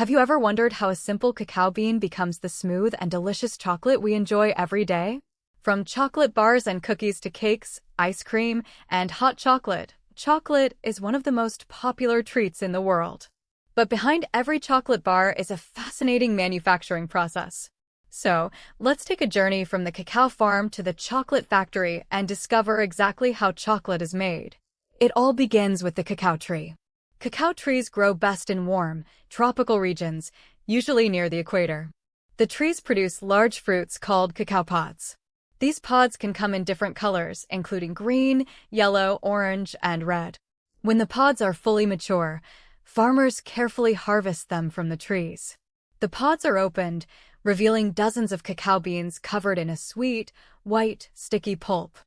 Have you ever wondered how a simple cacao bean becomes the smooth and delicious chocolate we enjoy every day? From chocolate bars and cookies to cakes, ice cream, and hot chocolate, chocolate is one of the most popular treats in the world. But behind every chocolate bar is a fascinating manufacturing process. So, let's take a journey from the cacao farm to the chocolate factory and discover exactly how chocolate is made. It all begins with the cacao tree. Cacao trees grow best in warm, tropical regions, usually near the equator. The trees produce large fruits called cacao pods. These pods can come in different colors, including green, yellow, orange, and red. When the pods are fully mature, farmers carefully harvest them from the trees. The pods are opened, revealing dozens of cacao beans covered in a sweet, white, sticky pulp.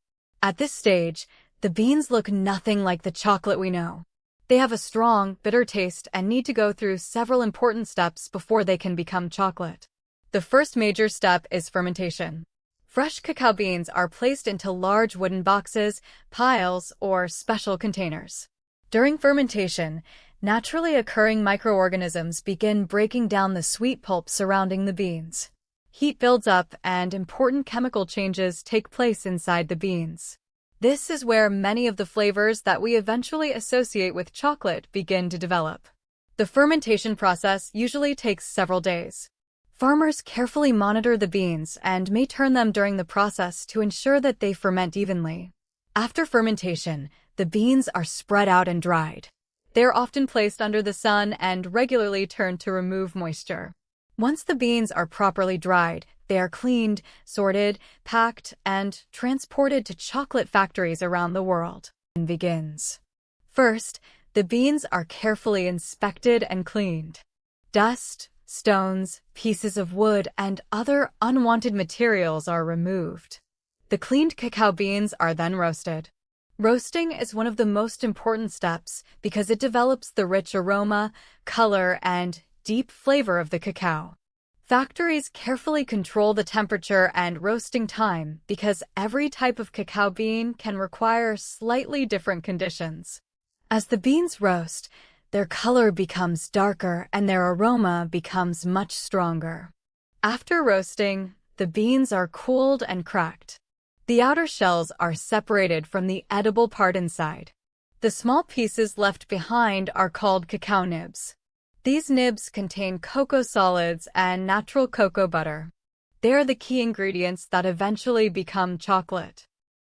At this stage, the beans look nothing like the chocolate we know. They have a strong, bitter taste and need to go through several important steps before they can become chocolate. The first major step is fermentation. Fresh cacao beans are placed into large wooden boxes, piles, or special containers. During fermentation, naturally occurring microorganisms begin breaking down the sweet pulp surrounding the beans. Heat builds up and important chemical changes take place inside the beans. This is where many of the flavors that we eventually associate with chocolate begin to develop. The fermentation process usually takes several days. Farmers carefully monitor the beans and may turn them during the process to ensure that they ferment evenly. After fermentation, the beans are spread out and dried. They are often placed under the sun and regularly turned to remove moisture. Once the beans are properly dried, they are cleaned, sorted, packed, and transported to chocolate factories around the world. And begins. First, the beans are carefully inspected and cleaned. Dust, stones, pieces of wood, and other unwanted materials are removed. The cleaned cacao beans are then roasted. Roasting is one of the most important steps because it develops the rich aroma, color, and deep flavor of the cacao. Factories carefully control the temperature and roasting time because every type of cacao bean can require slightly different conditions. As the beans roast, their color becomes darker and their aroma becomes much stronger. After roasting, the beans are cooled and cracked. The outer shells are separated from the edible part inside. The small pieces left behind are called cacao nibs. These nibs contain cocoa solids and natural cocoa butter. They are the key ingredients that eventually become chocolate.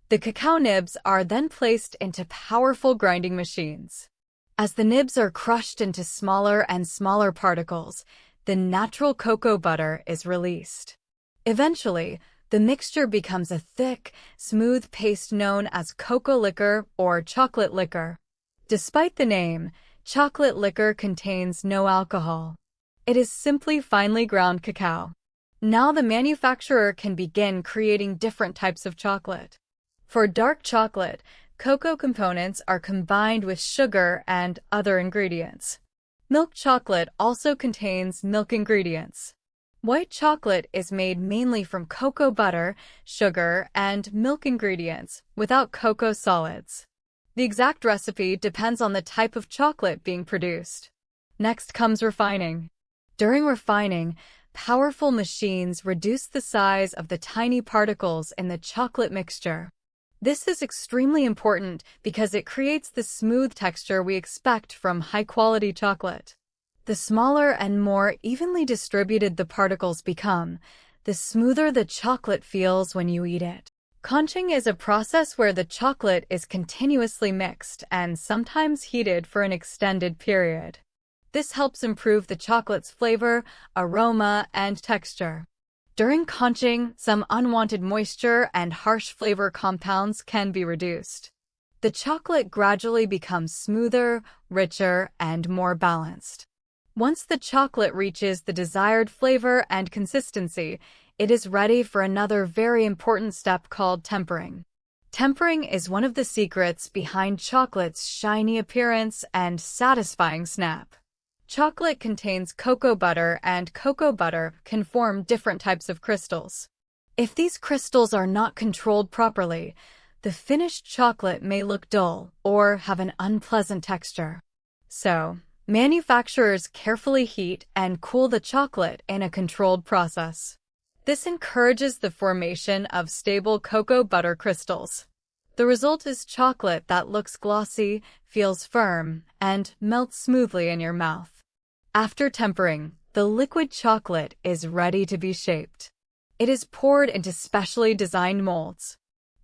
The cacao nibs are then placed into powerful grinding machines. As the nibs are crushed into smaller and smaller particles, the natural cocoa butter is released. Eventually, the mixture becomes a thick, smooth paste known as cocoa liquor or chocolate liquor. Despite the name, chocolate liquor contains no alcohol. It is simply finely ground cacao. Now the manufacturer can begin creating different types of chocolate. For dark chocolate, cocoa components are combined with sugar and other ingredients. Milk chocolate also contains milk ingredients. White chocolate is made mainly from cocoa butter, sugar, and milk ingredients without cocoa solids. The exact recipe depends on the type of chocolate being produced. Next comes refining. During refining, powerful machines reduce the size of the tiny particles in the chocolate mixture. This is extremely important because it creates the smooth texture we expect from high-quality chocolate. The smaller and more evenly distributed the particles become, the smoother the chocolate feels when you eat it. Conching is a process where the chocolate is continuously mixed and sometimes heated for an extended period. This helps improve the chocolate's flavor, aroma, and texture. During conching, some unwanted moisture and harsh flavor compounds can be reduced. The chocolate gradually becomes smoother, richer, and more balanced. Once the chocolate reaches the desired flavor and consistency, it is ready for another very important step called tempering. Tempering is one of the secrets behind chocolate's shiny appearance and satisfying snap. Chocolate contains cocoa butter, and cocoa butter can form different types of crystals. If these crystals are not controlled properly, the finished chocolate may look dull or have an unpleasant texture. So, Manufacturers carefully heat and cool the chocolate in a controlled process. This encourages the formation of stable cocoa butter crystals. The result is chocolate that looks glossy, feels firm, and melts smoothly in your mouth. After tempering, the liquid chocolate is ready to be shaped. It is poured into specially designed molds.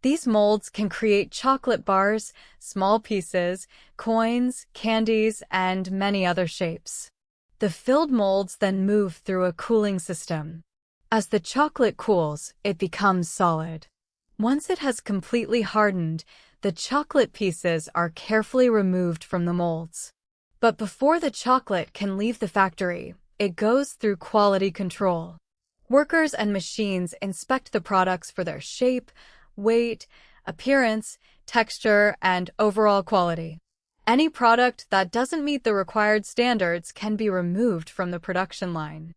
These molds can create chocolate bars, small pieces, coins, candies, and many other shapes. The filled molds then move through a cooling system. As the chocolate cools, it becomes solid. Once it has completely hardened, the chocolate pieces are carefully removed from the molds. But before the chocolate can leave the factory, it goes through quality control. Workers and machines inspect the products for their shape, weight, appearance, texture, and overall quality. Any product that doesn't meet the required standards can be removed from the production line.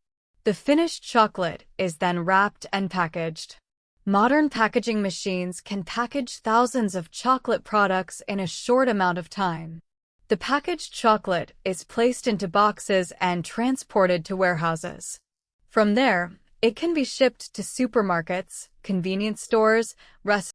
The finished chocolate is then wrapped and packaged. Modern packaging machines can package thousands of chocolate products in a short amount of time. The packaged chocolate is placed into boxes and transported to warehouses. From there, it can be shipped to supermarkets, convenience stores, restaurants,